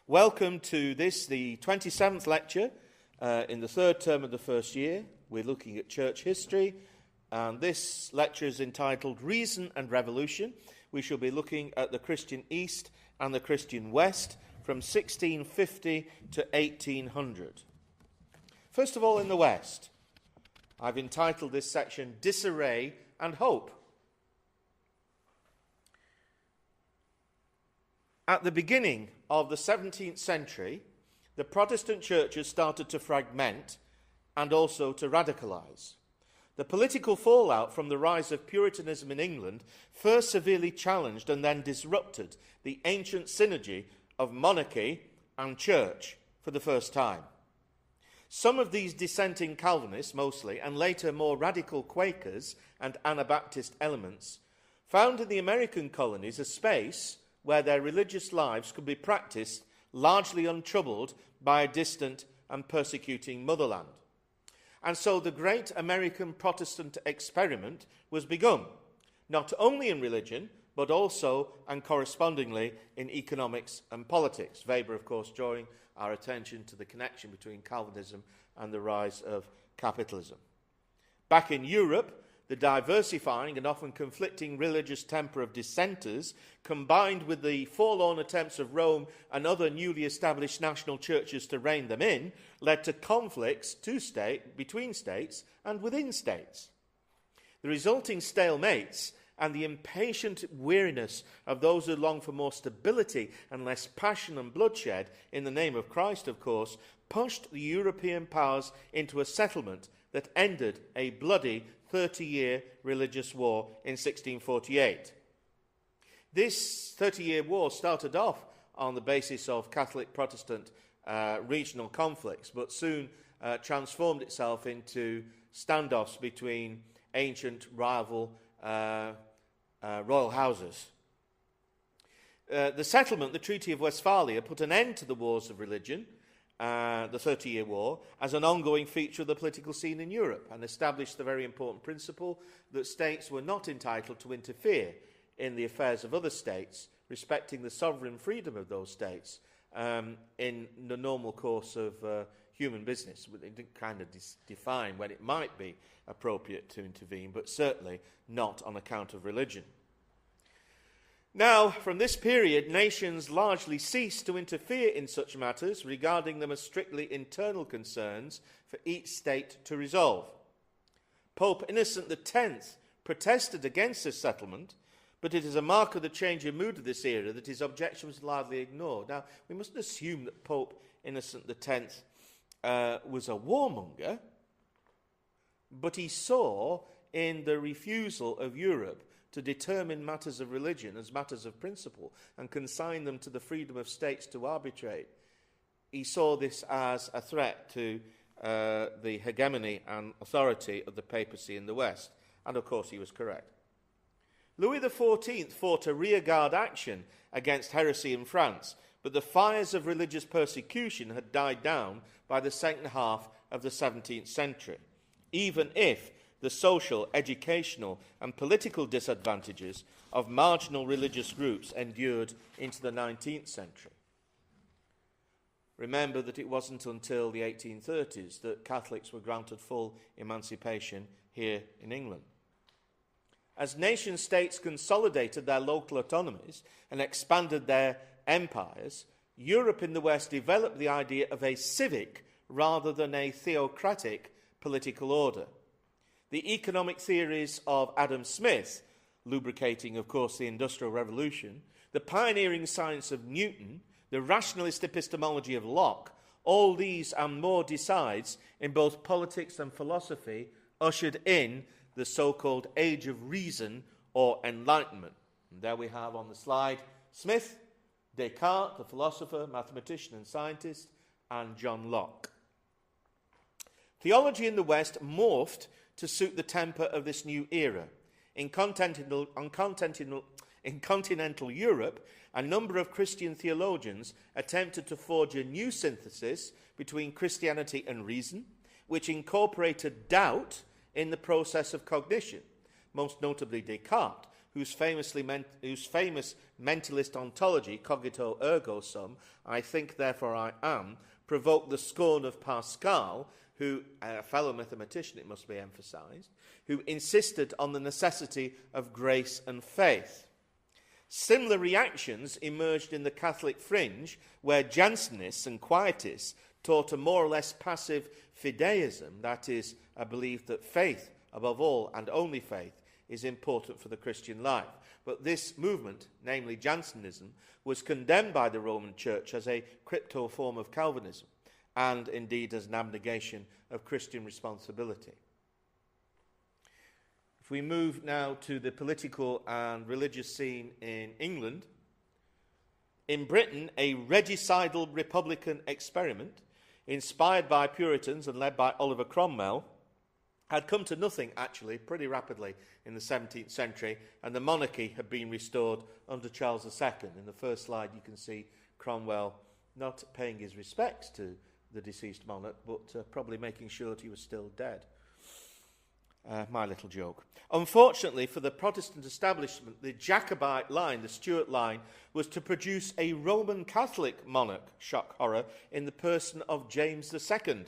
Welcome to this, the 27th lecture in the third term of the first year. We're looking at church history, and this lecture is entitled Reason and Revolution. We shall be looking at the Christian East and the Christian West from 1650 to 1800. First of all, in the West, I've entitled this section Disarray and Hope. At the beginning of the 17th century, the Protestant churches started to fragment and also to radicalize. The political fallout from the rise of Puritanism in England first severely challenged and then disrupted the ancient synergy of monarchy and church for the first time. Some of these dissenting Calvinists, mostly, and later more radical Quakers and Anabaptist elements, found in the American colonies a space where their religious lives could be practiced largely untroubled by a distant and persecuting motherland. And so the great American Protestant experiment was begun, not only in religion, but also and correspondingly in economics and politics. Weber, of course, drawing our attention to the connection between Calvinism and the rise of capitalism. Back in Europe, the diversifying and often conflicting religious temper of dissenters, combined with the forlorn attempts of Rome and other newly established national churches to rein them in, led to conflicts between states and within states. The resulting stalemates and the impatient weariness of those who long for more stability and less passion and bloodshed, in the name of Christ, of course, pushed the European powers into a settlement that ended a bloody 30-year religious war in 1648. This 30-year war started off on the basis of Catholic-Protestant regional conflicts, but soon transformed itself into standoffs between ancient rival royal houses. The settlement, the Treaty of Westphalia, put an end to the wars of religion, the 30-Year War, as an ongoing feature of the political scene in Europe, and established the very important principle that states were not entitled to interfere in the affairs of other states, respecting the sovereign freedom of those states in the normal course of human business. It didn't kind of define when it might be appropriate to intervene, but certainly not on account of religion. Now, from this period, nations largely ceased to interfere in such matters, regarding them as strictly internal concerns for each state to resolve. Pope Innocent X protested against this settlement, but it is a mark of the change in mood of this era that his objection was largely ignored. Now, we mustn't assume that Pope Innocent X was a warmonger, but he saw in the refusal of Europe to determine matters of religion as matters of principle and consign them to the freedom of states to arbitrate. He saw this as a threat to the hegemony and authority of the papacy in the West, and of course he was correct. Louis XIV fought a rearguard action against heresy in France, but the fires of religious persecution had died down by the second half of the 17th century, even if the social, educational and political disadvantages of marginal religious groups endured into the 19th century. Remember that it wasn't until the 1830s that Catholics were granted full emancipation here in England. As nation-states consolidated their local autonomies and expanded their empires, Europe in the West developed the idea of a civic rather than a theocratic political order. The economic theories of Adam Smith, lubricating, of course, the Industrial Revolution, the pioneering science of Newton, the rationalist epistemology of Locke, all these and more decides in both politics and philosophy ushered in the so-called Age of Reason or Enlightenment. And there we have on the slide Smith, Descartes, the philosopher, mathematician and scientist, and John Locke. Theology in the West morphed to suit the temper of this new era. In continental Europe, a number of Christian theologians attempted to forge a new synthesis between Christianity and reason, which incorporated doubt in the process of cognition, most notably Descartes, whose famous mentalist ontology, cogito ergo sum, I think therefore I am, provoked the scorn of Pascal, who, a fellow mathematician it must be emphasised, who insisted on the necessity of grace and faith. Similar reactions emerged in the Catholic fringe, where Jansenists and Quietists taught a more or less passive fideism, that is, a belief that faith, above all and only faith, is important for the Christian life. But this movement, namely Jansenism, was condemned by the Roman Church as a crypto form of Calvinism, and indeed as an abnegation of Christian responsibility. If we move now to the political and religious scene in England, in Britain, a regicidal republican experiment, inspired by Puritans and led by Oliver Cromwell, had come to nothing, actually, pretty rapidly in the 17th century, and the monarchy had been restored under Charles II. In the first slide, you can see Cromwell not paying his respects to the deceased monarch, but probably making sure that he was still dead. My little joke. Unfortunately for the Protestant establishment, the Jacobite line, the Stuart line, was to produce a Roman Catholic monarch, shock horror, in the person of James II.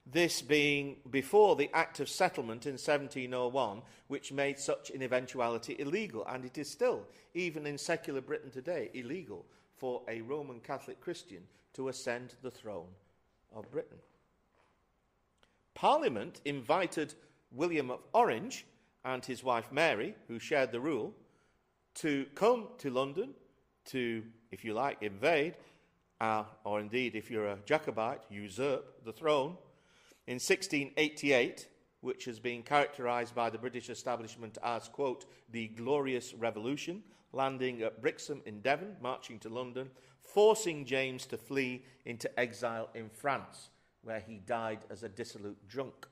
This being before the Act of Settlement in 1701, which made such an eventuality illegal, and it is still, even in secular Britain today, illegal for a Roman Catholic Christian to ascend the throne of Britain. Parliament invited William of Orange and his wife Mary, who shared the rule, to come to London to, if you like, invade, or indeed, if you're a Jacobite, usurp the throne. In 1688, which has been characterised by the British establishment as, quote, the Glorious Revolution, landing at Brixham in Devon, marching to London, forcing James to flee into exile in France, where he died as a dissolute drunk.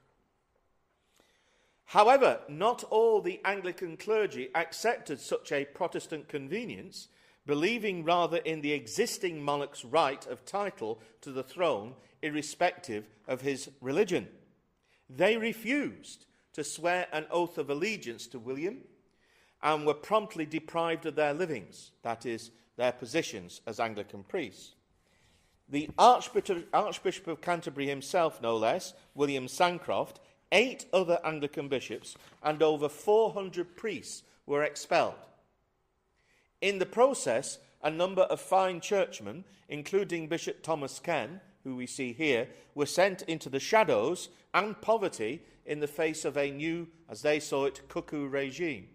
However, not all the Anglican clergy accepted such a Protestant convenience, believing rather in the existing monarch's right of title to the throne, irrespective of his religion. They refused to swear an oath of allegiance to William and were promptly deprived of their livings, that is, their positions as Anglican priests. The Archbishop of Canterbury himself, no less, William Sancroft, 8 other Anglican bishops, and over 400 priests were expelled. In the process, a number of fine churchmen, including Bishop Thomas Ken, who we see here, were sent into the shadows and poverty in the face of a new, as they saw it, cuckoo regime.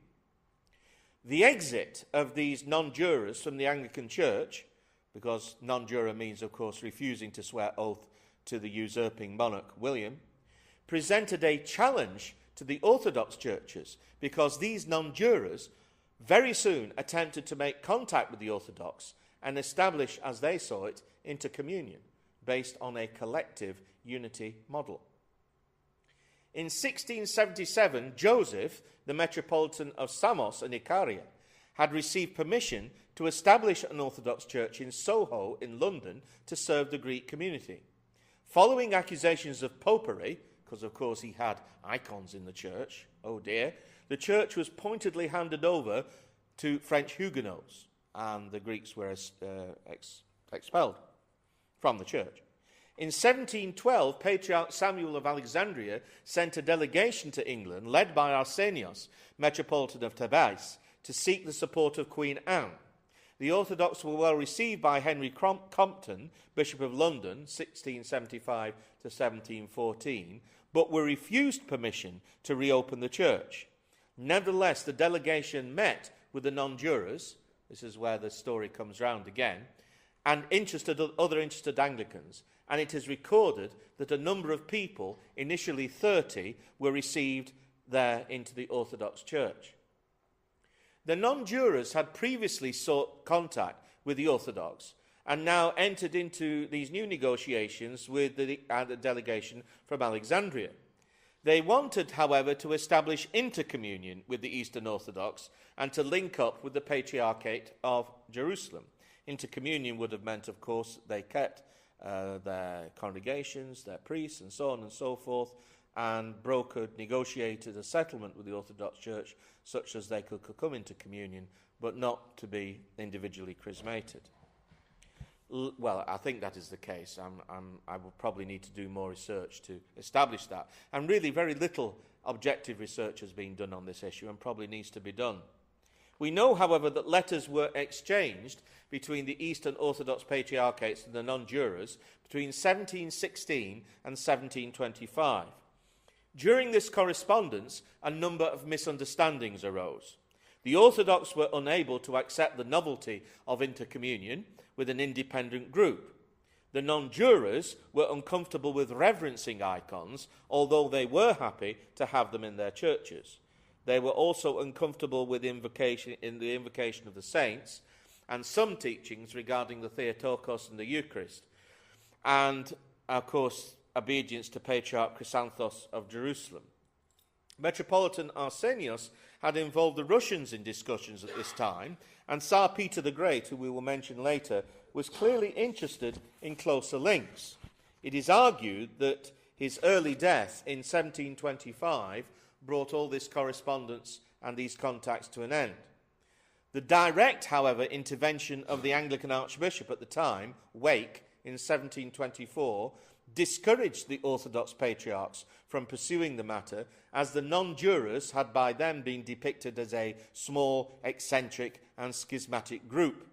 The exit of these non-jurors from the Anglican Church, because non-juror means, of course, refusing to swear oath to the usurping monarch, William, presented a challenge to the Orthodox churches, because these non-jurors very soon attempted to make contact with the Orthodox and establish, as they saw it, intercommunion, based on a collective unity model. In 1677, Joseph, the Metropolitan of Samos and Icaria, had received permission to establish an Orthodox church in Soho in London to serve the Greek community. Following accusations of popery, because of course he had icons in the church, oh dear, the church was pointedly handed over to French Huguenots, and the Greeks were expelled from the church. In 1712, Patriarch Samuel of Alexandria sent a delegation to England, led by Arsenios, Metropolitan of Thebais, to seek the support of Queen Anne. The Orthodox were well received by Henry Compton, Bishop of London, 1675 to 1714, but were refused permission to reopen the church. Nevertheless, the delegation met with the non-jurors, this is where the story comes round again, and other interested Anglicans, and it is recorded that a number of people, initially 30, were received there into the Orthodox Church. The non-jurors had previously sought contact with the Orthodox and now entered into these new negotiations with the delegation from Alexandria. They wanted, however, to establish intercommunion with the Eastern Orthodox and to link up with the Patriarchate of Jerusalem. Intercommunion would have meant, of course, they kept their congregations, their priests, and so on and so forth, and brokered, negotiated a settlement with the Orthodox Church such as they could come into communion, but not to be individually chrismated. Well, I think that is the case. I will probably need to do more research to establish that. And really, very little objective research has been done on this issue and probably needs to be done. We know, however, that letters were exchanged between the Eastern Orthodox Patriarchates and the non-jurors between 1716 and 1725. During this correspondence, a number of misunderstandings arose. The Orthodox were unable to accept the novelty of intercommunion with an independent group. The non-jurors were uncomfortable with reverencing icons, although they were happy to have them in their churches. They were also uncomfortable with the invocation of the saints and some teachings regarding the Theotokos and the Eucharist, and, of course, obedience to Patriarch Chrysanthos of Jerusalem. Metropolitan Arsenios had involved the Russians in discussions at this time, and Tsar Peter the Great, who we will mention later, was clearly interested in closer links. It is argued that his early death in 1725 brought all this correspondence and these contacts to an end. The direct, however, intervention of the Anglican Archbishop at the time, Wake, in 1724, discouraged the Orthodox patriarchs from pursuing the matter, as the non-jurors had by then been depicted as a small, eccentric and schismatic group.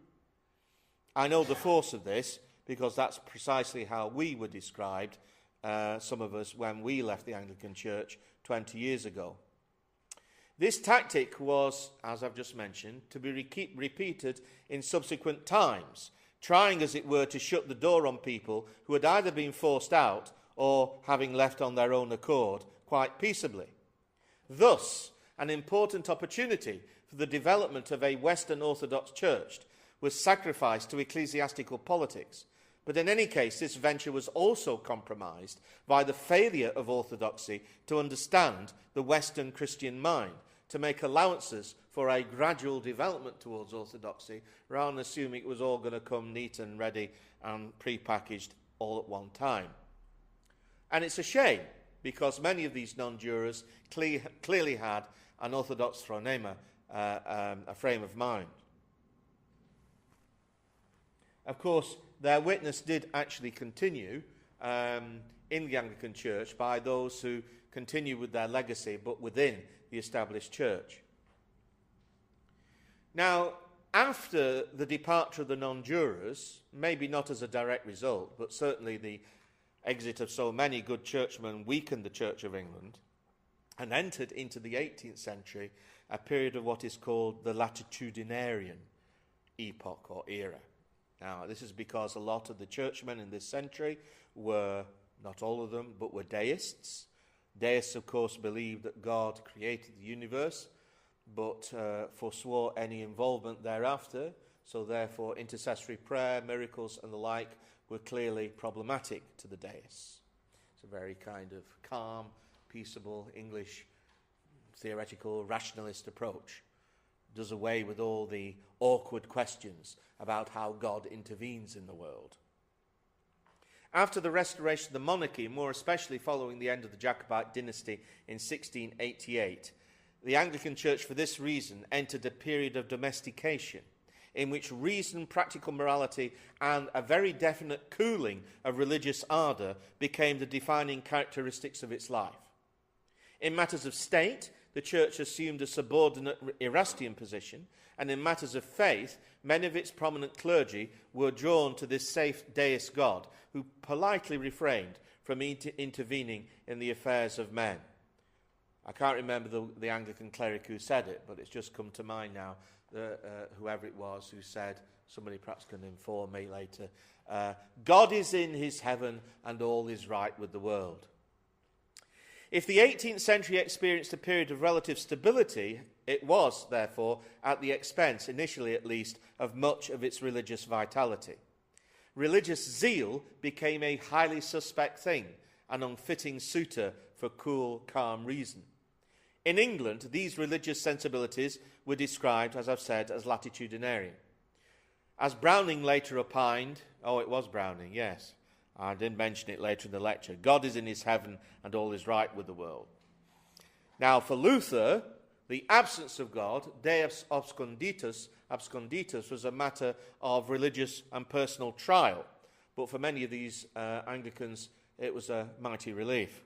I know the force of this because that's precisely how we were described, some of us, when we left the Anglican Church 20 years ago. This tactic was, as I've just mentioned, to be repeated in subsequent times, trying, as it were, to shut the door on people who had either been forced out or having left on their own accord quite peaceably. Thus, an important opportunity for the development of a Western Orthodox Church was sacrificed to ecclesiastical politics. But in any case, this venture was also compromised by the failure of orthodoxy to understand the Western Christian mind, to make allowances for a gradual development towards orthodoxy, rather than assuming it was all going to come neat and ready and pre-packaged all at one time. And it's a shame, because many of these non-jurors clearly had an orthodox phronema, a frame of mind. Of course, their witness did actually continue in the Anglican Church by those who continue with their legacy, but within the established church. Now, after the departure of the non-jurors, maybe not as a direct result, but certainly the exit of so many good churchmen weakened the Church of England, and entered into the 18th century a period of what is called the latitudinarian epoch or era. Now, this is because a lot of the churchmen in this century were, not all of them, but were deists. Deists, of course, believed that God created the universe, but forswore any involvement thereafter. So therefore, intercessory prayer, miracles and the like were clearly problematic to the deists. It's a very kind of calm, peaceable, English, theoretical, rationalist approach. Does away with all the awkward questions about how God intervenes in the world. After the restoration of the monarchy, more especially following the end of the Jacobite dynasty in 1688, the Anglican Church, for this reason, entered a period of domestication in which reason, practical morality, and a very definite cooling of religious ardour became the defining characteristics of its life. In matters of state, the Church assumed a subordinate Erastian position, and in matters of faith, many of its prominent clergy were drawn to this safe deist God, who politely refrained from intervening in the affairs of men. I can't remember the Anglican cleric who said it, but it's just come to mind now, whoever it was who said, somebody perhaps can inform me later, God is in his heaven and all is right with the world. If the 18th century experienced a period of relative stability, it was, therefore, at the expense, initially at least, of much of its religious vitality. Religious zeal became a highly suspect thing, an unfitting suitor for cool, calm reason. In England, these religious sensibilities were described, as I've said, as latitudinarian. As Browning later opined, it was Browning, yes, I did mention it later in the lecture. God is in his heaven and all is right with the world. Now, for Luther, the absence of God, Deus absconditus, was a matter of religious and personal trial. But for many of these Anglicans, it was a mighty relief.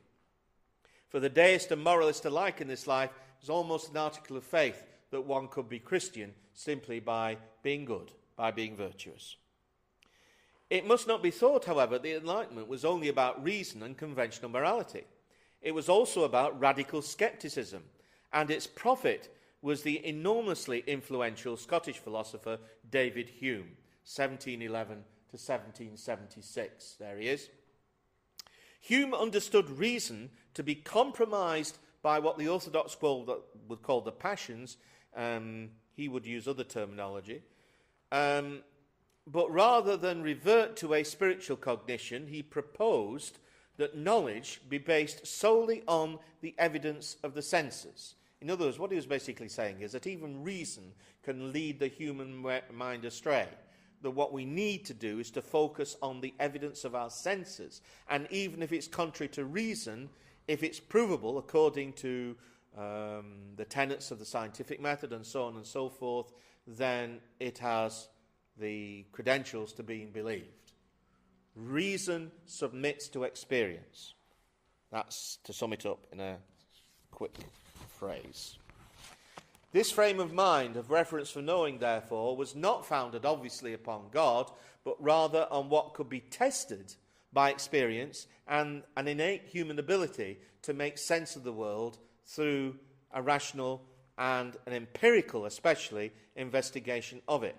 For the deist and moralist alike in this life, it was almost an article of faith that one could be Christian simply by being good, by being virtuous. It must not be thought, however, the Enlightenment was only about reason and conventional morality. It was also about radical scepticism, and its prophet was the enormously influential Scottish philosopher David Hume, 1711 to 1776. There he is. Hume understood reason to be compromised by what the Orthodox would call the passions. He would use other terminology. But rather than revert to a spiritual cognition, he proposed that knowledge be based solely on the evidence of the senses. In other words, what he was basically saying is that even reason can lead the human mind astray. That what we need to do is to focus on the evidence of our senses. And even if it's contrary to reason, if it's provable according to the tenets of the scientific method and so on and so forth, then it has the credentials to being believed. Reason submits to experience. That's to sum it up in a quick phrase. This frame of mind of reference for knowing, therefore, was not founded obviously upon God, but rather on what could be tested by experience and an innate human ability to make sense of the world through a rational and an empirical, especially, investigation of it.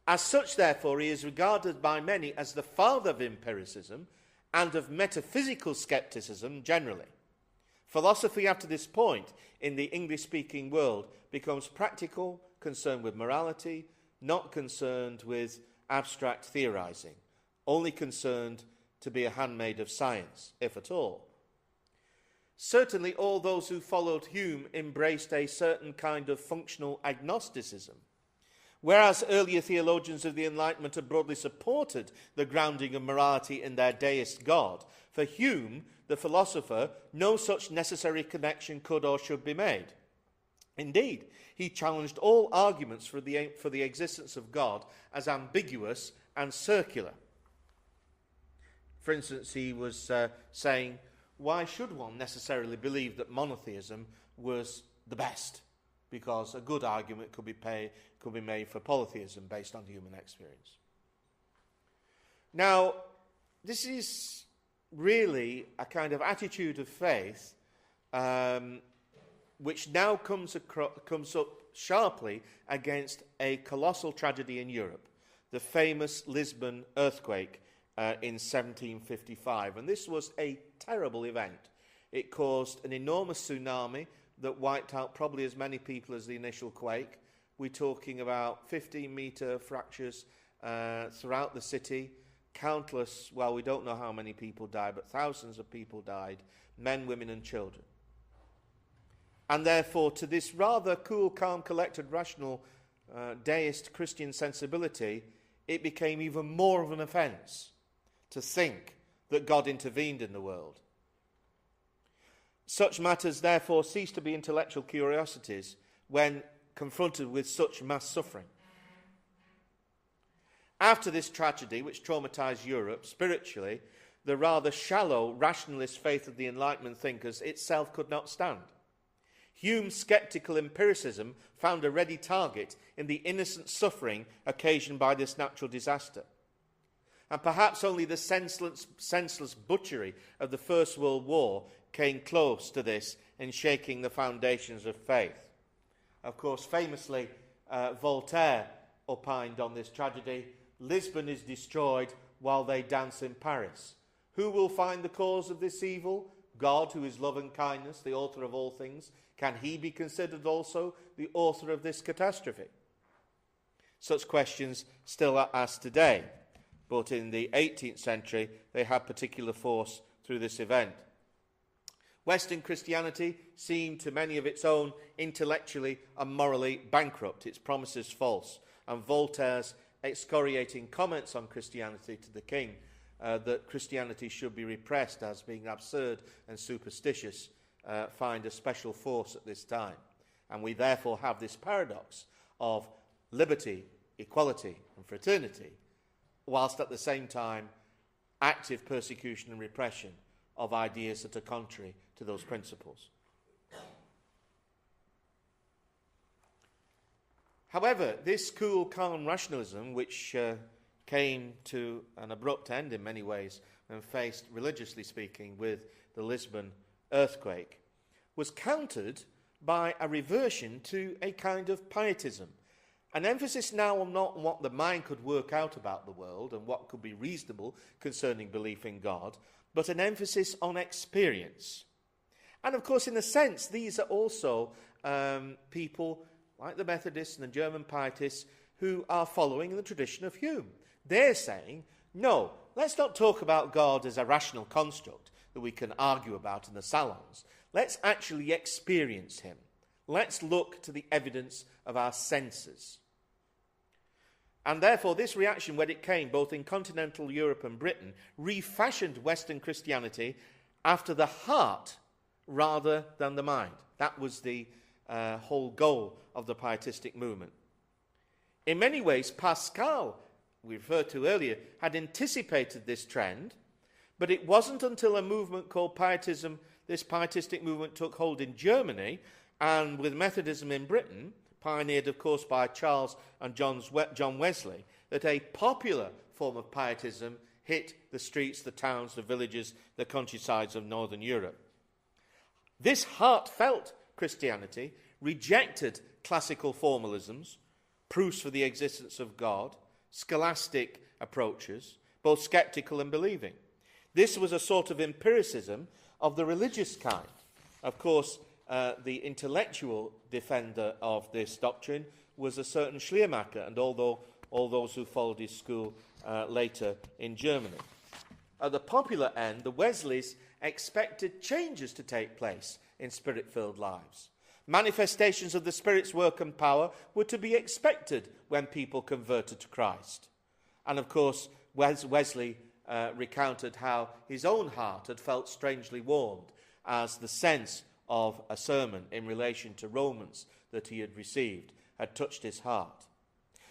As such, therefore, he is regarded by many as the father of empiricism and of metaphysical skepticism generally. Philosophy after this point in the English-speaking world becomes practical, concerned with morality, not concerned with abstract theorizing, only concerned to be a handmaid of science, if at all. Certainly all those who followed Hume embraced a certain kind of functional agnosticism. Whereas earlier theologians of the Enlightenment had broadly supported the grounding of morality in their deist God, for Hume, the philosopher, no such necessary connection could or should be made. Indeed, he challenged all arguments for the existence of God as ambiguous and circular. For instance, he was saying, why should one necessarily believe that monotheism was the best? Because a good argument could be made for polytheism based on human experience. Now, this is really a kind of attitude of faith which now comes up sharply against a colossal tragedy in Europe, the famous Lisbon earthquake in 1755. And this was a terrible event. It caused an enormous tsunami that wiped out probably as many people as the initial quake. We're talking about 15-meter fractures throughout the city. Countless, well, we don't know how many people died, but thousands of people died, men, women, and children. And therefore, to this rather cool, calm, collected, rational, deist Christian sensibility, it became even more of an offence to think that God intervened in the world. Such matters, therefore, cease to be intellectual curiosities when confronted with such mass suffering. After this tragedy, which traumatized Europe spiritually, the rather shallow rationalist faith of the Enlightenment thinkers itself could not stand. Hume's sceptical empiricism found a ready target in the innocent suffering occasioned by this natural disaster. And perhaps only the senseless butchery of the First World War came close to this in shaking the foundations of faith. Of course, famously, Voltaire opined on this tragedy, Lisbon is destroyed while they dance in Paris. Who will find the cause of this evil? God, who is love and kindness, the author of all things. Can he be considered also the author of this catastrophe? Such questions still are asked today, but in the 18th century they had particular force through this event. Western Christianity seemed to many of its own intellectually and morally bankrupt, its promises false, and Voltaire's excoriating comments on Christianity to the king that Christianity should be repressed as being absurd and superstitious find a special force at this time. And we therefore have this paradox of liberty, equality and fraternity, whilst at the same time active persecution and repression of ideas that are contrary to those principles. However, this cool, calm rationalism, which came to an abrupt end in many ways and faced, religiously speaking, with the Lisbon earthquake, was countered by a reversion to a kind of pietism. An emphasis now on not what the mind could work out about the world and what could be reasonable concerning belief in God, but an emphasis on experience. And of course, in a sense, these are also people like the Methodists and the German Pietists who are following the tradition of Hume. They're saying, no, let's not talk about God as a rational construct that we can argue about in the salons. Let's actually experience him. Let's look to the evidence of our senses. And therefore, this reaction, when it came both in continental Europe and Britain, refashioned Western Christianity after the heart rather than the mind. That was the whole goal of the pietistic movement. In many ways, Pascal, we referred to earlier, had anticipated this trend, but it wasn't until a movement called Pietism, this pietistic movement took hold in Germany, and with Methodism in Britain, pioneered, of course, by Charles and John Wesley, that a popular form of pietism hit the streets, the towns, the villages, the countrysides of Northern Europe. This heartfelt Christianity rejected classical formalisms, proofs for the existence of God, scholastic approaches, both skeptical and believing. This was a sort of empiricism of the religious kind. Of course, the intellectual defender of this doctrine was a certain Schleiermacher, and all those who followed his school later in Germany. At the popular end, the Wesleys expected changes to take place in spirit-filled lives. Manifestations of the Spirit's work and power were to be expected when people converted to Christ. And of course, Wesley recounted how his own heart had felt strangely warmed as the sense of a sermon in relation to Romans that he had received had touched his heart.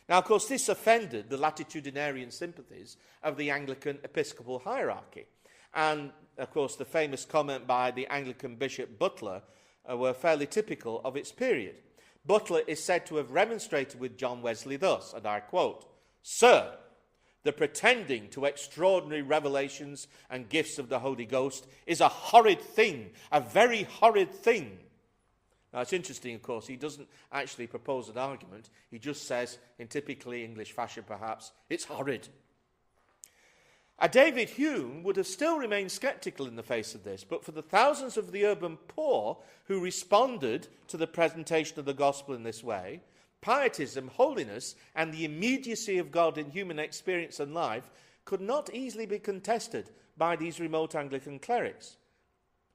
Now, of course, this offended the latitudinarian sympathies of the Anglican episcopal hierarchy. And, of course, the famous comment by the Anglican Bishop Butler were fairly typical of its period. Butler is said to have remonstrated with John Wesley thus, and I quote, "Sir, the pretending to extraordinary revelations and gifts of the Holy Ghost is a horrid thing, a very horrid thing." Now, it's interesting, of course, he doesn't actually propose an argument. He just says, in typically English fashion perhaps, it's horrid. David Hume would have still remained sceptical in the face of this, but for the thousands of the urban poor who responded to the presentation of the gospel in this way, pietism, holiness, and the immediacy of God in human experience and life could not easily be contested by these remote Anglican clerics.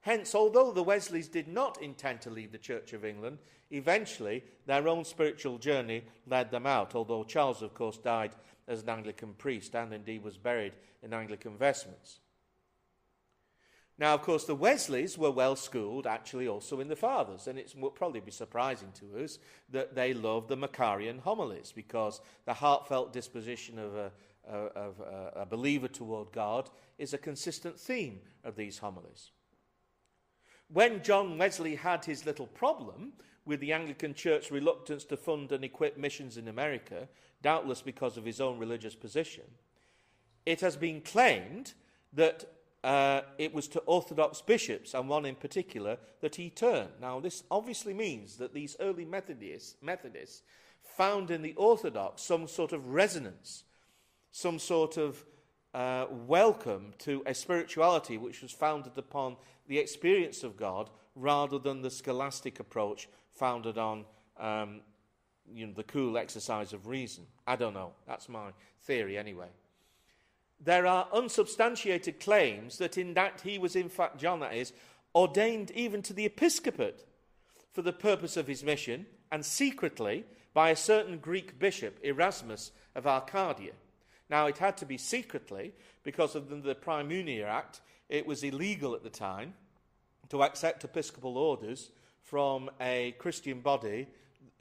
Hence, although the Wesleys did not intend to leave the Church of England, eventually their own spiritual journey led them out, although Charles, of course, died as an Anglican priest and indeed was buried in Anglican vestments. Now, of course, the Wesleys were well schooled actually also in the Fathers, and it will probably be surprising to us that they loved the Macarian homilies, because the heartfelt disposition of a believer toward God is a consistent theme of these homilies. When John Wesley had his little problem with the Anglican Church's reluctance to fund and equip missions in America, doubtless because of his own religious position, it has been claimed that it was to Orthodox bishops, and one in particular, that he turned. Now, this obviously means that these early Methodists found in the Orthodox some sort of resonance, some sort of welcome to a spirituality which was founded upon the experience of God rather than the scholastic approach founded on the cool exercise of reason. I don't know. That's my theory anyway. There are unsubstantiated claims that he was, in fact, John that is, ordained even to the episcopate for the purpose of his mission, and secretly by a certain Greek bishop, Erasmus of Arcadia. Now, it had to be secretly, because of the Praemunire Act. It was illegal at the time to accept episcopal orders from a Christian body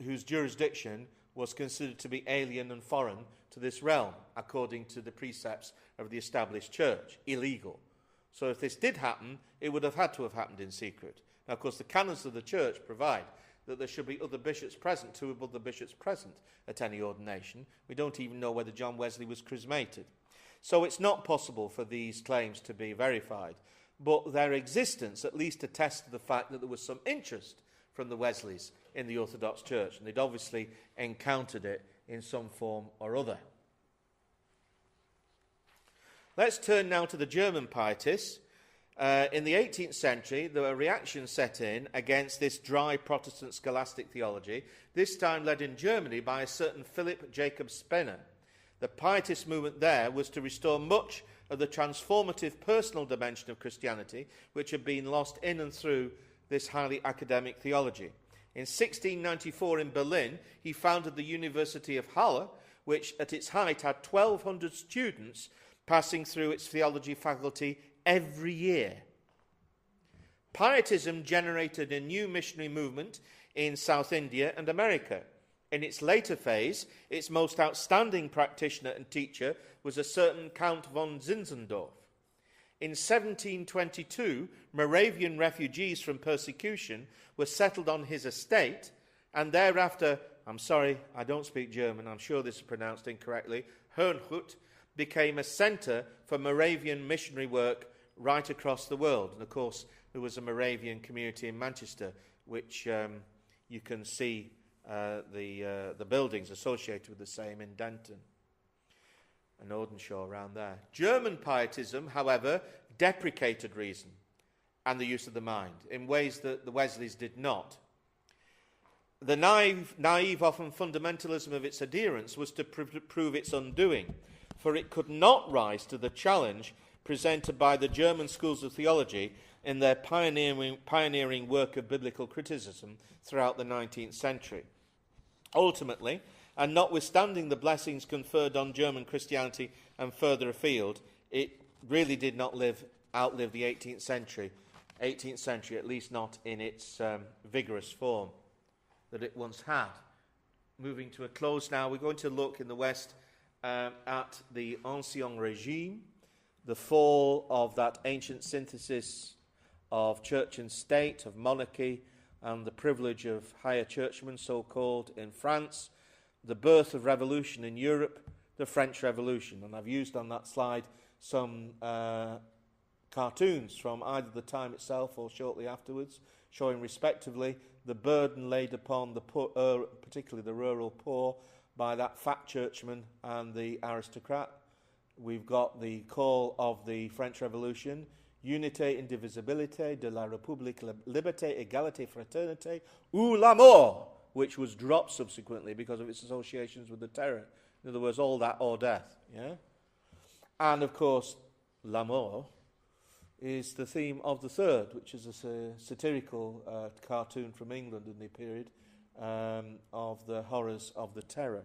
whose jurisdiction was considered to be alien and foreign to this realm, according to the precepts of the established church. Illegal. So if this did happen, it would have had to have happened in secret. Now, of course, the canons of the church provide that there should be other bishops present, 2 other bishops present at any ordination. We don't even know whether John Wesley was chrismated. So it's not possible for these claims to be verified. But their existence at least attests to the fact that there was some interest from the Wesleys in the Orthodox Church, and they'd obviously encountered it in some form or other. Let's turn now to the German pietists. In the 18th century, there were reactions set in against this dry Protestant scholastic theology, this time led in Germany by a certain Philip Jacob Spener. The pietist movement there was to restore much of the transformative personal dimension of Christianity, which had been lost in and through this highly academic theology. In 1694 in Berlin, he founded the University of Halle, which at its height had 1,200 students passing through its theology faculty every year. Pietism generated a new missionary movement in South India and America. In its later phase, its most outstanding practitioner and teacher was a certain Count von Zinzendorf. In 1722, Moravian refugees from persecution were settled on his estate, and thereafter, I'm sorry, I don't speak German, I'm sure this is pronounced incorrectly, Herrnhut became a centre for Moravian missionary work right across the world. And of course, there was a Moravian community in Manchester, which you can see the buildings associated with the same in Denton and Audenshaw around there. German pietism, however, deprecated reason and the use of the mind in ways that the Wesleys did not. The naive, often fundamentalism of its adherents was to prove its undoing, for it could not rise to the challenge presented by the German schools of theology in their pioneering work of biblical criticism throughout the 19th century. Ultimately, and notwithstanding the blessings conferred on German Christianity and further afield, it really did not outlive the 18th century, at least not in its vigorous form that it once had. Moving to a close now, we're going to look in the West at the Ancien Régime, the fall of that ancient synthesis of church and state, of monarchy, and the privilege of higher churchmen, so-called, in France, the birth of revolution in Europe, the French Revolution. And I've used on that slide some cartoons from either the time itself or shortly afterwards, showing respectively the burden laid upon the poor, particularly the rural poor, by that fat churchman and the aristocrat. We've got the call of the French Revolution, Unité, indivisibilité de la République, liberté, égalité, fraternité, ou la mort, which was dropped subsequently because of its associations with the terror. In other words, all that or death. Yeah? And of course, la mort is the theme of the third, which is a satirical cartoon from England in the period of the horrors of the terror.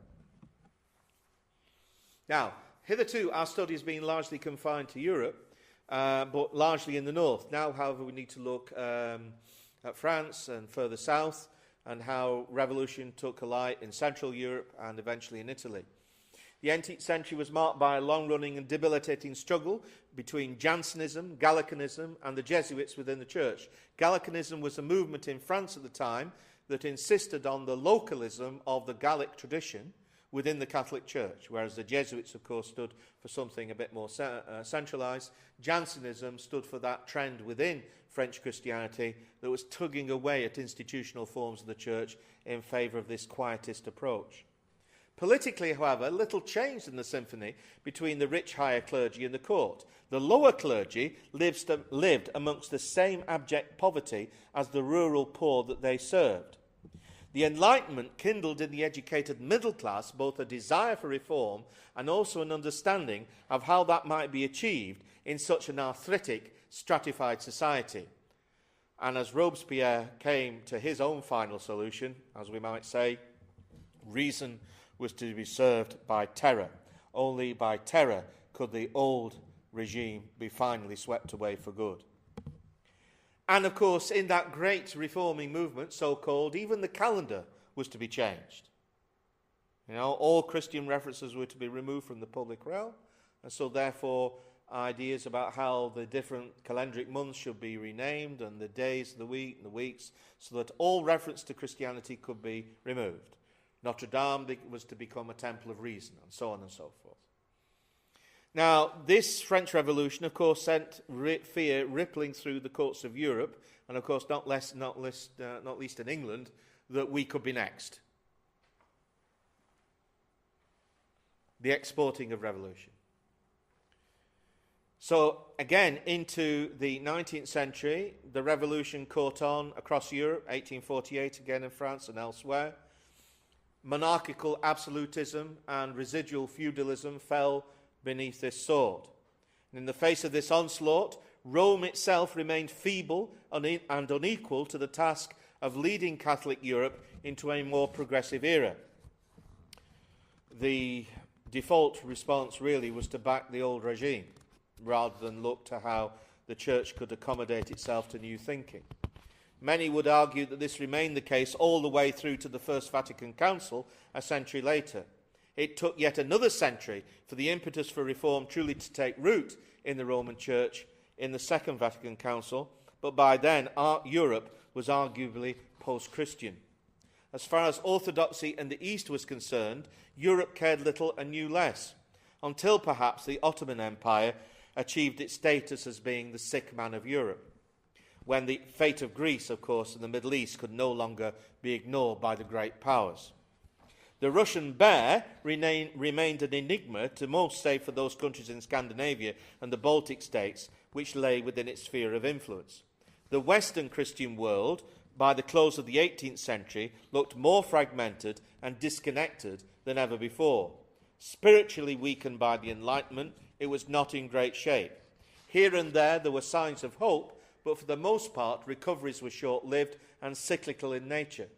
Now, hitherto our study has been largely confined to Europe, but largely in the north. Now, however, we need to look at France and further south, and how revolution took a light in Central Europe and eventually in Italy. The 18th century was marked by a long-running and debilitating struggle between Jansenism, Gallicanism, and the Jesuits within the church. Gallicanism was a movement in France at the time that insisted on the localism of the Gallic tradition within the Catholic Church, whereas the Jesuits, of course, stood for something a bit more centralised. Jansenism stood for that trend within French Christianity that was tugging away at institutional forms of the Church in favour of this quietist approach. Politically, however, little changed in the symphony between the rich higher clergy and the court. The lower clergy lived amongst the same abject poverty as the rural poor that they served. The Enlightenment kindled in the educated middle class both a desire for reform and also an understanding of how that might be achieved in such an arthritic, stratified society. And as Robespierre came to his own final solution, as we might say, reason was to be served by terror. only by terror could the old regime be finally swept away for good. And of course, in that great reforming movement, so-called, even the calendar was to be changed. All Christian references were to be removed from the public realm, and so therefore ideas about how the different calendric months should be renamed and the days of the week and the weeks, so that all reference to Christianity could be removed. Notre Dame was to become a temple of reason, and so on and so forth. Now, this French Revolution, of course, sent fear rippling through the courts of Europe, and of course, not least in England, that we could be next. The exporting of revolution. So, again, into the 19th century, the revolution caught on across Europe, 1848 again in France and elsewhere. Monarchical absolutism and residual feudalism fell beneath this sword. And in the face of this onslaught, Rome itself remained feeble and unequal to the task of leading Catholic Europe into a more progressive era. The default response really was to back the old regime, rather than look to how the Church could accommodate itself to new thinking. Many would argue that this remained the case all the way through to the First Vatican Council a century later. It took yet another century for the impetus for reform truly to take root in the Roman Church in the Second Vatican Council, but by then Europe was arguably post-Christian. As far as orthodoxy in the East was concerned, Europe cared little and knew less, until perhaps the Ottoman Empire achieved its status as being the sick man of Europe, when the fate of Greece, of course, and the Middle East could no longer be ignored by the great powers. The Russian bear remained an enigma to most, save for those countries in Scandinavia and the Baltic states, which lay within its sphere of influence. The Western Christian world, by the close of the 18th century, looked more fragmented and disconnected than ever before. Spiritually weakened by the Enlightenment, it was not in great shape. Here and there were signs of hope, but for the most part, recoveries were short-lived and cyclical in nature.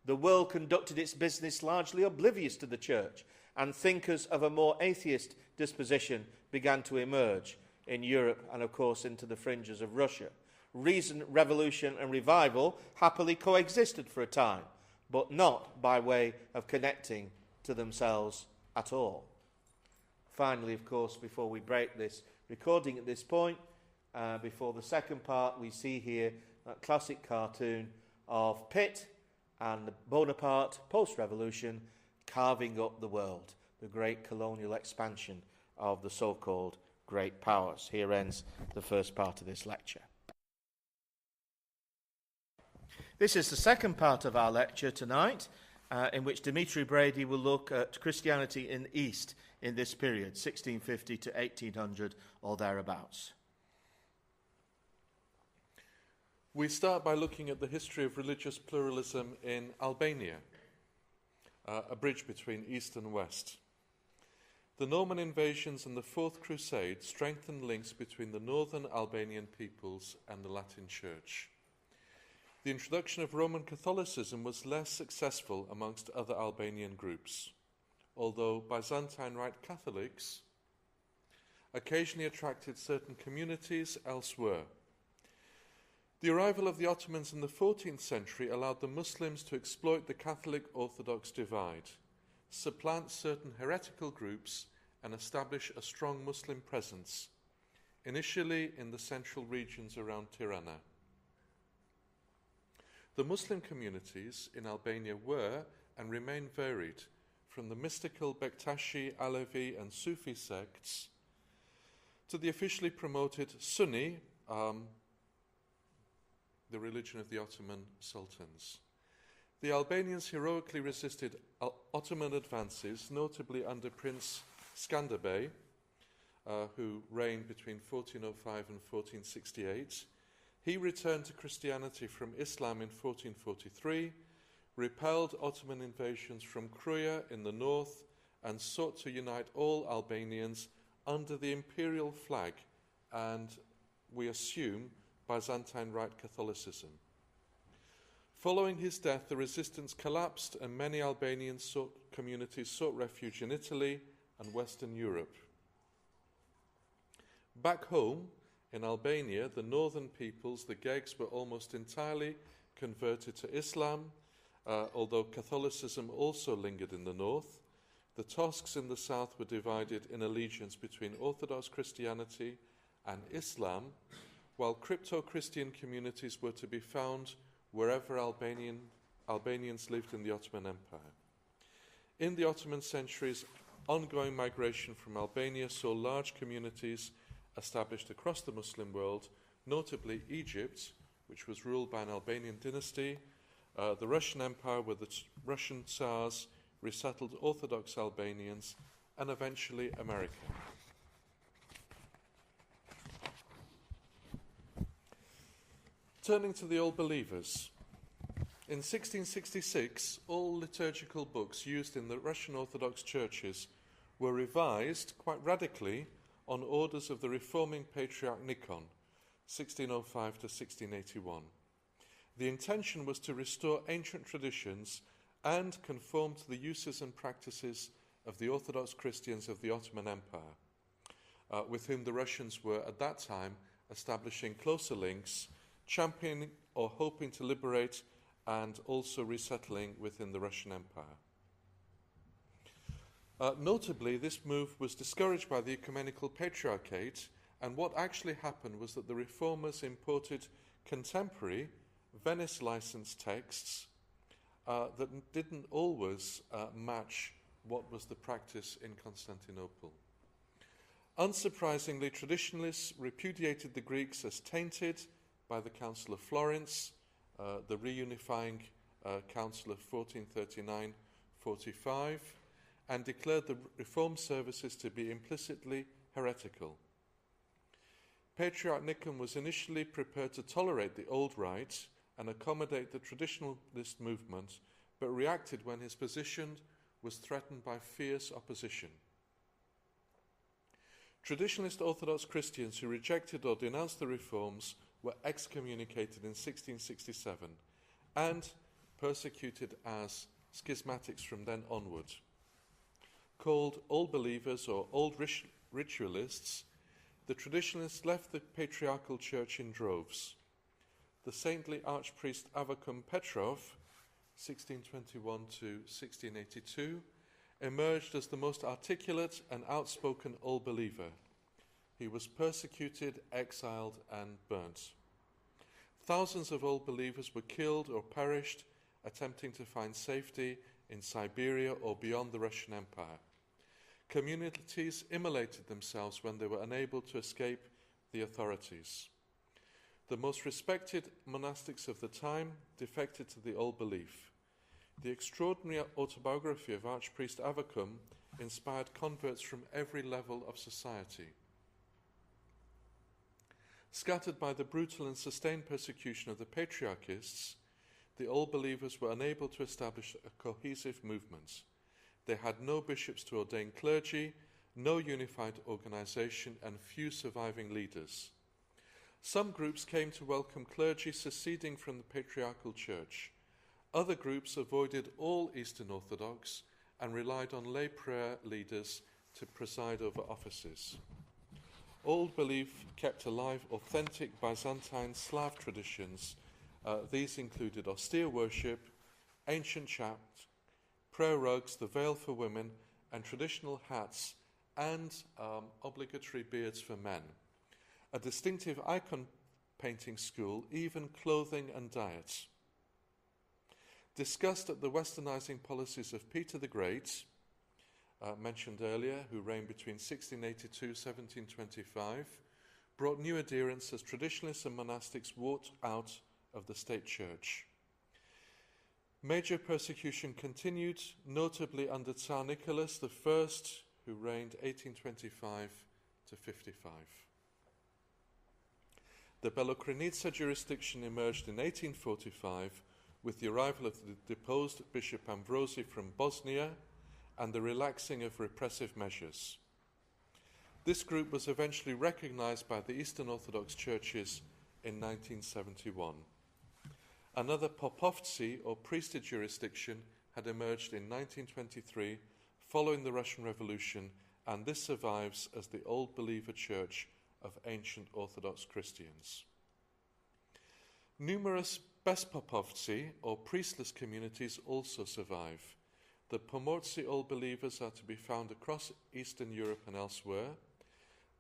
The world conducted its business largely oblivious to the Church, and thinkers of a more atheist disposition began to emerge in Europe and, of course, into the fringes of Russia. Reason, revolution, and revival happily coexisted for a time, but not by way of connecting to themselves at all. Finally, of course, before we break this recording at this point, before the second part, we see here that classic cartoon of Pitt and Bonaparte, post-revolution, carving up the world, the great colonial expansion of the so-called great powers. Here ends the first part of this lecture. This is the second part of our lecture tonight, in which Dimitri Brady will look at Christianity in the East in this period, 1650 to 1800 or thereabouts. We start by looking at the history of religious pluralism in Albania, a bridge between East and West. The Norman invasions and the Fourth Crusade strengthened links between the northern Albanian peoples and the Latin Church. The introduction of Roman Catholicism was less successful amongst other Albanian groups, although Byzantine Rite Catholics occasionally attracted certain communities elsewhere. The arrival of the Ottomans in the 14th century allowed the Muslims to exploit the Catholic-Orthodox divide, supplant certain heretical groups, and establish a strong Muslim presence, initially in the central regions around Tirana. The Muslim communities in Albania were and remain varied, from the mystical Bektashi, Alevi, and Sufi sects to the officially promoted Sunni, the religion of the Ottoman sultans. The Albanians heroically resisted Ottoman advances, notably under Prince Skanderbeg, who reigned between 1405 and 1468. He returned to Christianity from Islam in 1443, repelled Ottoman invasions from Kruja in the north, and sought to unite all Albanians under the imperial flag and, we assume, Byzantine Rite Catholicism. Following his death, the resistance collapsed and many Albanian communities sought refuge in Italy and Western Europe. Back home, in Albania, the northern peoples, the Gegs, were almost entirely converted to Islam, although Catholicism also lingered in the north. The Tosks in the south were divided in allegiance between Orthodox Christianity and Islam, while crypto-Christian communities were to be found wherever Albanians lived in the Ottoman Empire. In the Ottoman centuries, ongoing migration from Albania saw large communities established across the Muslim world, notably Egypt, which was ruled by an Albanian dynasty, the Russian Empire, where the Russian Tsars resettled Orthodox Albanians, and eventually America. Turning to the Old Believers. In 1666, all liturgical books used in the Russian Orthodox churches were revised quite radically on orders of the reforming Patriarch Nikon, 1605 to 1681. The intention was to restore ancient traditions and conform to the uses and practices of the Orthodox Christians of the Ottoman Empire, with whom the Russians were at that time establishing closer links, championing or hoping to liberate and also resettling within the Russian Empire. Notably, this move was discouraged by the Ecumenical Patriarchate, and what actually happened was that the reformers imported contemporary Venice-licensed texts that didn't always match what was the practice in Constantinople. Unsurprisingly, traditionalists repudiated the Greeks as tainted by the Council of Florence, the reunifying Council of 1439-45, and declared the reformed services to be implicitly heretical. Patriarch Nikon was initially prepared to tolerate the old rite and accommodate the traditionalist movement, but reacted when his position was threatened by fierce opposition. Traditionalist Orthodox Christians who rejected or denounced the reforms were excommunicated in 1667 and persecuted as schismatics from then onward. Called Old Believers or Old Ritualists, the traditionalists left the patriarchal church in droves. The saintly archpriest Avakum Petrov, 1621 to 1682, emerged as the most articulate and outspoken Old Believer. He was persecuted, exiled, and burnt. Thousands of Old Believers were killed or perished attempting to find safety in Siberia or beyond the Russian Empire. Communities immolated themselves when they were unable to escape the authorities. The most respected monastics of the time defected to the old belief. The extraordinary autobiography of Archpriest Avakum inspired converts from every level of society. Scattered by the brutal and sustained persecution of the patriarchists, the Old Believers were unable to establish a cohesive movement. They had no bishops to ordain clergy, no unified organization, and few surviving leaders. Some groups came to welcome clergy seceding from the patriarchal church. Other groups avoided all Eastern Orthodox and relied on lay prayer leaders to preside over offices. Old Belief kept alive authentic Byzantine Slav traditions. These included austere worship, ancient chants, prayer rugs, the veil for women, and traditional hats, and obligatory beards for men. A distinctive icon painting school, even clothing and diet. Disgust at the westernizing policies of Peter the Great, mentioned earlier, who reigned between 1682 and 1725, brought new adherents as traditionalists and monastics walked out of the state church. Major persecution continued, notably under Tsar Nicholas I, who reigned 1825 to 55. The Belokrenica jurisdiction emerged in 1845 with the arrival of the deposed Bishop Ambrosi from Bosnia and the relaxing of repressive measures. This group was eventually recognized by the Eastern Orthodox churches in 1971. Another Popovtsi, or priesthood jurisdiction, had emerged in 1923 following the Russian Revolution and this survives as the Old Believer Church of ancient Orthodox Christians. Numerous bezpopovci, or priestless communities, also survive. The Pomorci Old Believers are to be found across Eastern Europe and elsewhere.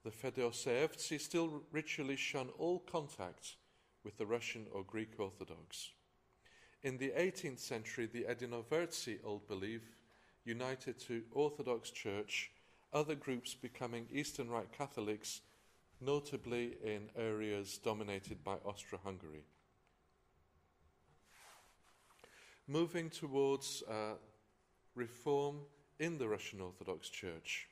The Fedoseevci still ritually shun all contact with the Russian or Greek Orthodox. In the 18th century, the Edinoverci Old Belief united to Orthodox Church, other groups becoming Eastern Rite Catholics, notably in areas dominated by Austro-Hungary. Moving towards reform in the Russian Orthodox Church.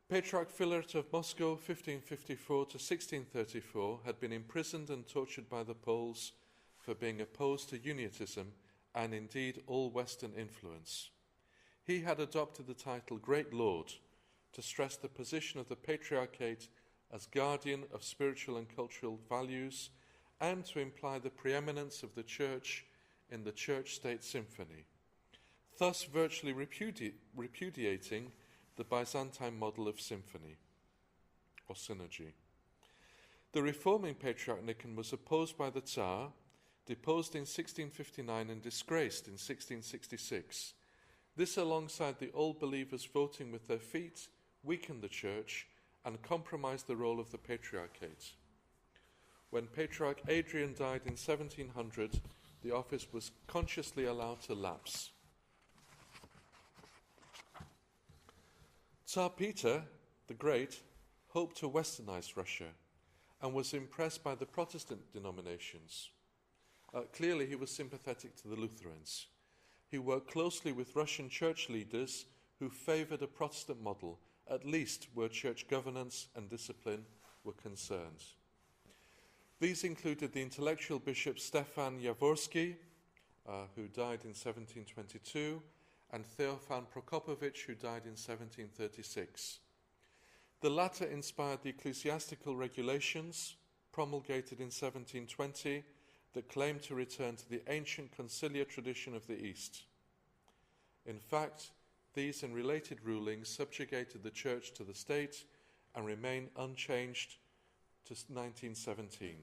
Patriarch Philaret of Moscow, 1554 to 1634, had been imprisoned and tortured by the Poles for being opposed to Uniatism and indeed all Western influence. He had adopted the title Great Lord to stress the position of the Patriarchate as guardian of spiritual and cultural values and to imply the preeminence of the Church in the Church-State symphony, thus virtually repudiating the Byzantine model of symphony or synergy. The reforming Patriarch Nichon was opposed by the Tsar, deposed in 1659 and disgraced in 1666. This, alongside the Old Believers voting with their feet, weakened the Church and compromised the role of the Patriarchate. When Patriarch Adrian died in 1700, the office was consciously allowed to lapse. Tsar Peter the Great hoped to westernize Russia and was impressed by the Protestant denominations. Clearly, he was sympathetic to the Lutherans. He worked closely with Russian church leaders who favored a Protestant model, at least where church governance and discipline were concerned. These included the intellectual bishop Stefan Yavorsky, who died in 1722, and Theophan Prokopovich, who died in 1736. The latter inspired the ecclesiastical regulations promulgated in 1720 that claimed to return to the ancient conciliar tradition of the East. In fact, these and related rulings subjugated the Church to the state and remain unchanged to 1917.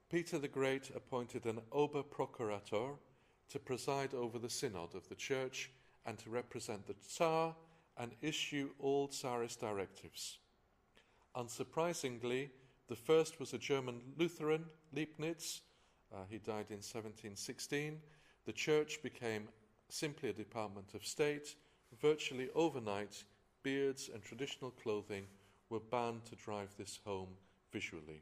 Peter the Great appointed an Oberprokurator to preside over the synod of the Church and to represent the Tsar and issue all Tsarist directives. Unsurprisingly, the first was a German Lutheran, Leibniz. He died in 1716. The Church became simply a department of state. Virtually overnight, beards and traditional clothing were banned to drive this home visually.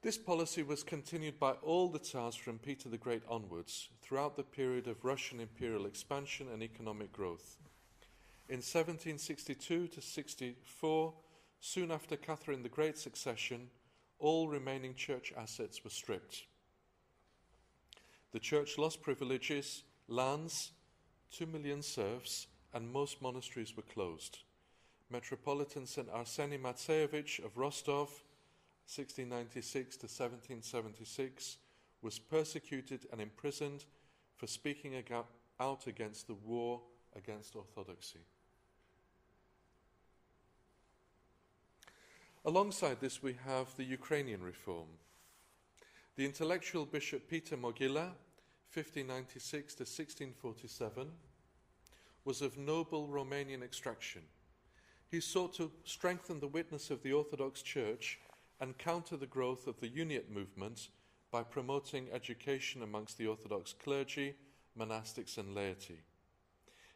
This policy was continued by all the Tsars from Peter the Great onwards throughout the period of Russian imperial expansion and economic growth. In 1762 to 64, soon after Catherine the Great's accession, all remaining church assets were stripped. The Church lost privileges, lands, 2 million serfs, and most monasteries were closed. Metropolitan St. Arseny Matseyevich of Rostov, 1696 to 1776, was persecuted and imprisoned for speaking out against the war against orthodoxy. Alongside this, we have the Ukrainian reform. The intellectual Bishop Peter Mogila, 1596 to 1647, was of noble Romanian extraction. He sought to strengthen the witness of the Orthodox Church and counter the growth of the Uniate movement by promoting education amongst the Orthodox clergy, monastics and laity.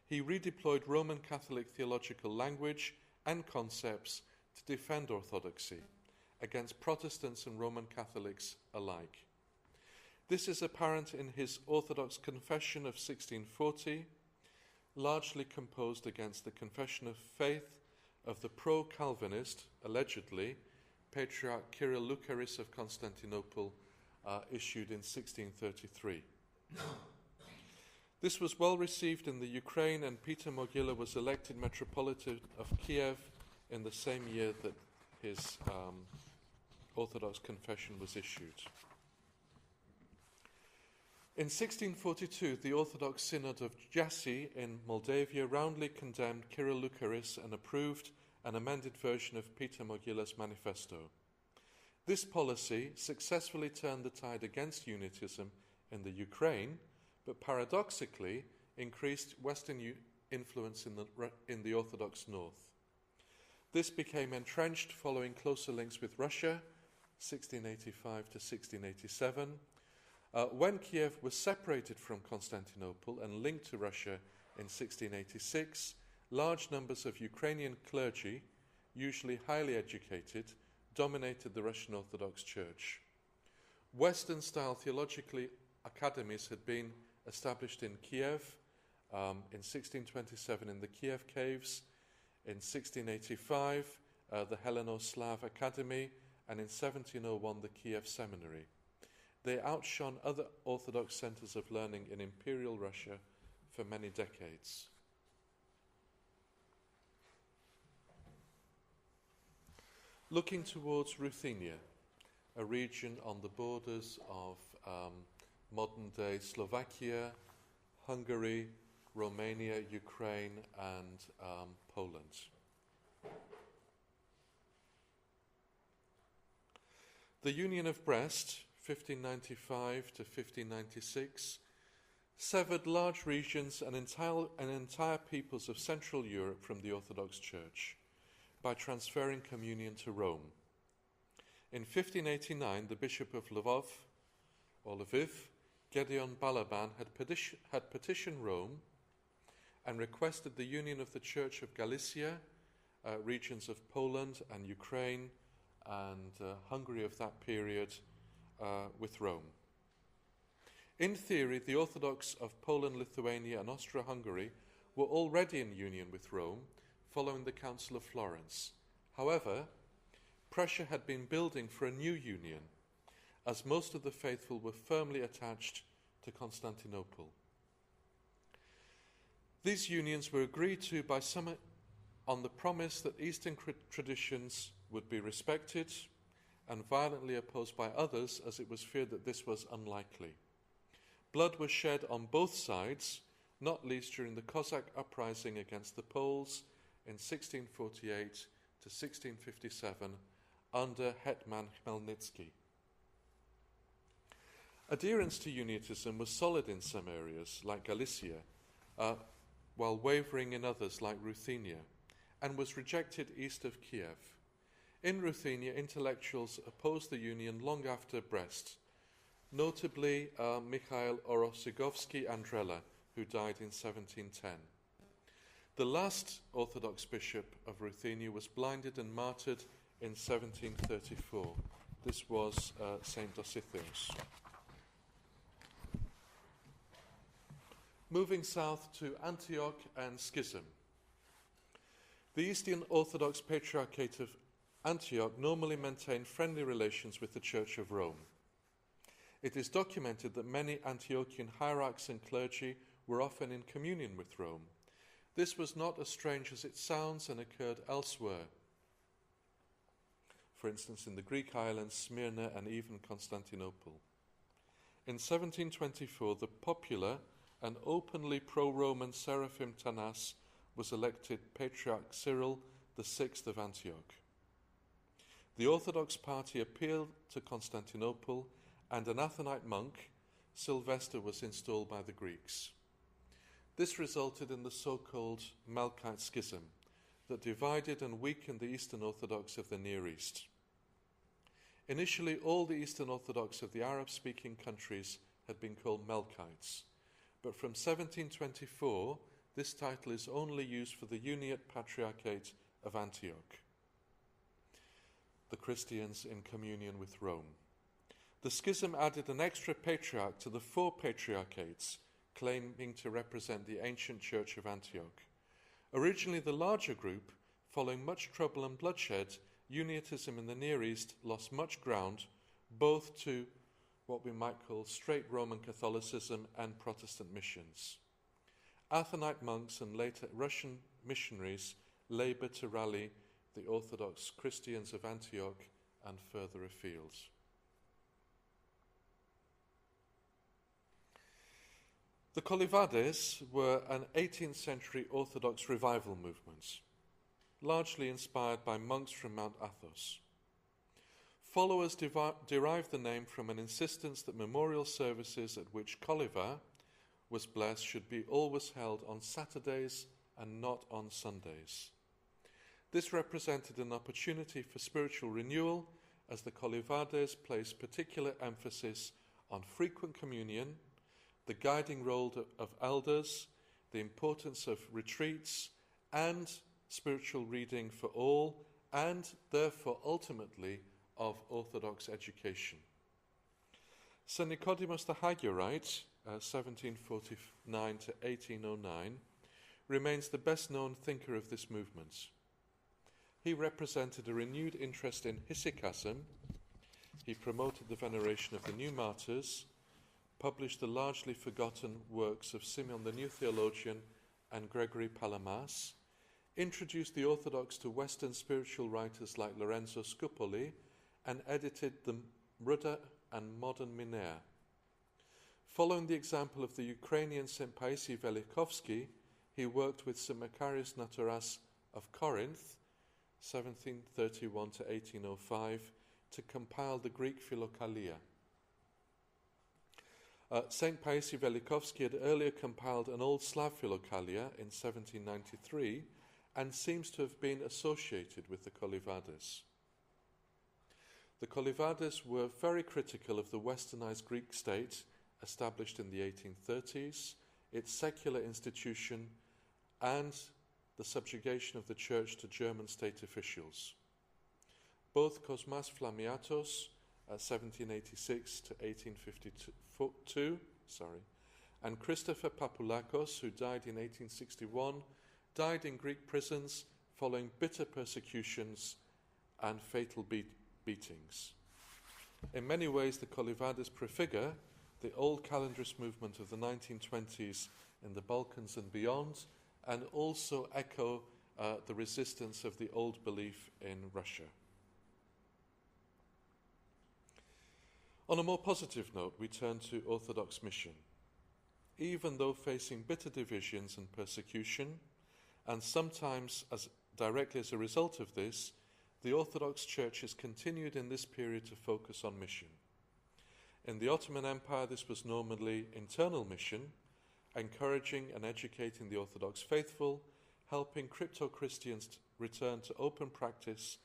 He redeployed Roman Catholic theological language and concepts to defend orthodoxy against Protestants and Roman Catholics alike. This is apparent in his Orthodox Confession of 1640, largely composed against the Confession of Faith of the pro-Calvinist, allegedly, Patriarch Kirill Lucaris of Constantinople, issued in 1633. This was well received in the Ukraine, and Peter Mogila was elected Metropolitan of Kiev in the same year that his Orthodox confession was issued. In 1642, the Orthodox Synod of Jassy in Moldavia roundly condemned Kirill Lucaris and approved an amended version of Peter Mogila's manifesto. This policy successfully turned the tide against unitism in the Ukraine, but paradoxically increased Western influence in the Orthodox North. This became entrenched following closer links with Russia, 1685 to 1687, when Kiev was separated from Constantinople and linked to Russia in 1686, large numbers of Ukrainian clergy, usually highly educated, dominated the Russian Orthodox Church. Western-style theological academies had been established in Kiev in 1627 in the Kiev Caves, in 1685 the Helleno-Slav Academy, and in 1701 the Kiev Seminary. They outshone other Orthodox centers of learning in Imperial Russia for many decades. Looking towards Ruthenia, a region on the borders of modern-day Slovakia, Hungary, Romania, Ukraine, and Poland. The Union of Brest, 1595 to 1596, severed large regions and entire peoples of Central Europe from the Orthodox Church by transferring communion to Rome. In 1589, the Bishop of Lvov, or Lviv, Gedeon Balaban, had petitioned Rome and requested the union of the Church of Galicia, regions of Poland and Ukraine and Hungary of that period, with Rome. In theory, the Orthodox of Poland, Lithuania and Austria-Hungary were already in union with Rome following the Council of Florence. However, pressure had been building for a new union, as most of the faithful were firmly attached to Constantinople. These unions were agreed to by some on the promise that Eastern traditions would be respected, and violently opposed by others, as it was feared that this was unlikely. Blood was shed on both sides, not least during the Cossack uprising against the Poles in 1648 to 1657 under Hetman Khmelnytsky. Adherence to unitism was solid in some areas, like Galicia, while wavering in others, like Ruthenia, and was rejected east of Kiev. In Ruthenia, intellectuals opposed the union long after Brest, notably Mikhail Orosigovsky Andrela, who died in 1710. The last Orthodox bishop of Ruthenia was blinded and martyred in 1734. This was Saint Dositheus. Moving south to Antioch and Schism. The Eastern Orthodox Patriarchate of Antioch normally maintained friendly relations with the Church of Rome. It is documented that many Antiochian hierarchs and clergy were often in communion with Rome. This was not as strange as it sounds and occurred elsewhere. For instance, in the Greek islands, Smyrna, and even Constantinople. In 1724, the popular and openly pro-Roman Seraphim Tanas was elected Patriarch Cyril VI of Antioch. The Orthodox party appealed to Constantinople, and an Athonite monk, Sylvester, was installed by the Greeks. This resulted in the so-called Melkite Schism that divided and weakened the Eastern Orthodox of the Near East. Initially, all the Eastern Orthodox of the Arab-speaking countries had been called Melkites, but from 1724, this title is only used for the Uniate Patriarchate of Antioch, the Christians in communion with Rome. The schism added an extra patriarch to the four patriarchates, claiming to represent the ancient Church of Antioch. Originally the larger group, following much trouble and bloodshed, Uniatism in the Near East lost much ground, both to what we might call straight Roman Catholicism and Protestant missions. Athonite monks and later Russian missionaries labored to rally the Orthodox Christians of Antioch and further afield. The Kolivades were an 18th century Orthodox revival movement, largely inspired by monks from Mount Athos. Followers derived the name from an insistence that memorial services at which Koliva was blessed should be always held on Saturdays and not on Sundays. This represented an opportunity for spiritual renewal, as the Kolivades placed particular emphasis on frequent communion, the guiding role of elders, the importance of retreats, and spiritual reading for all, and therefore ultimately of Orthodox education. St. Nicodemus the Hagiorite, 1749 to 1809, remains the best-known thinker of this movement. He represented a renewed interest in hesychasm. He promoted the veneration of the new martyrs, published the largely forgotten works of Simeon the New Theologian and Gregory Palamas, introduced the Orthodox to Western spiritual writers like Lorenzo Scupoli, and edited the Rudder and Modern Miner. Following the example of the Ukrainian St. Paisi Velikovsky, he worked with St. Macarius Naturas of Corinth, 1731 to 1805, to compile the Greek Philokalia. St. Paisi Velikovsky had earlier compiled an Old Slav Philokalia in 1793 and seems to have been associated with the Kolivades. The Kolivades were very critical of the westernized Greek state established in the 1830s, its secular institution, and the subjugation of the church to German state officials. Both Cosmas Flamiatos, 1786 to 1852, and Christopher Papoulakos, who died in 1861, died in Greek prisons following bitter persecutions and fatal beatings. In many ways, the Kolivades prefigure the old calendarist movement of the 1920s in the Balkans and beyond, and also echo the resistance of the old belief in Russia. On a more positive note, we turn to Orthodox mission. Even though facing bitter divisions and persecution, and sometimes directly as a result of this, the Orthodox Church has continued in this period to focus on mission. In the Ottoman Empire, this was normally internal mission, encouraging and educating the Orthodox faithful, helping crypto-Christians return to open practice,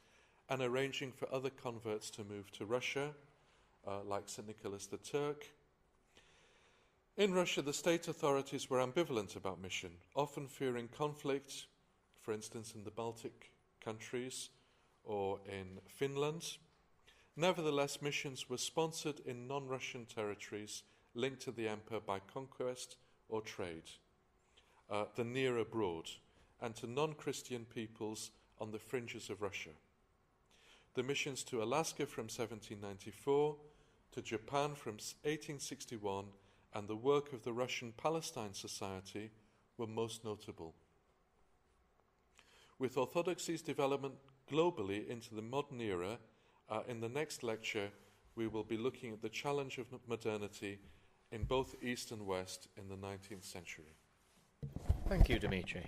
and arranging for other converts to move to Russia, like St. Nicholas the Turk. In Russia, the state authorities were ambivalent about mission, often fearing conflict, for instance in the Baltic countries or in Finland. Nevertheless, missions were sponsored in non-Russian territories linked to the empire by conquest or trade, the near abroad, and to non-Christian peoples on the fringes of Russia. The missions to Alaska from 1794, to Japan from 1861, and the work of the Russian Palestine Society were most notable. With Orthodoxy's development globally into the modern era, in the next lecture we will be looking at the challenge of modernity in both East and West in the 19th century. Thank you, Dimitri.